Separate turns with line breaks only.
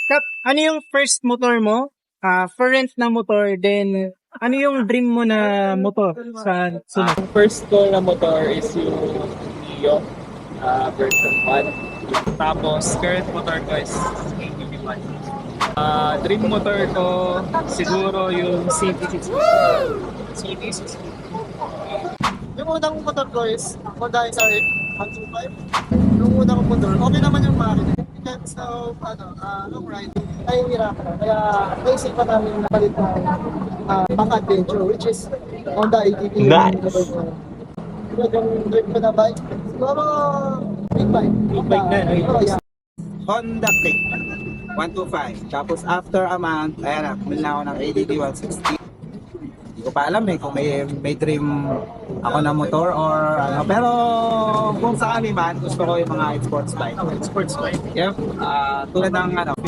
Kap, ano yung first motor mo? For rent na motor, then ano yung dream mo na motor sa sunod?
Ang first ko na motor is yung Neo version 1. Tapos, current motor ko is ATV1. Dream motor ko siguro yung CT60. CT60.
Yung unang motor ko is Honda SRX 125. Yung unang motor, okay naman yung makina. Because of long ride, ay hirap. Kaya naisip pa namin na palit ng pang-adventure, which is Honda ATV.
Nice!
Yung trip ko na bike, siguro big bike.
Big bike na, no?
Oh, yeah.
Honda Click 125. Tapos after a month, ayan na, bumili na ako ng ADD 160. Hindi ko pa alam kung may dream ako na motor or ano. Pero kung sakali man, gusto ko yung mga sports bike.
Sports bike.
Yep. Tulad ng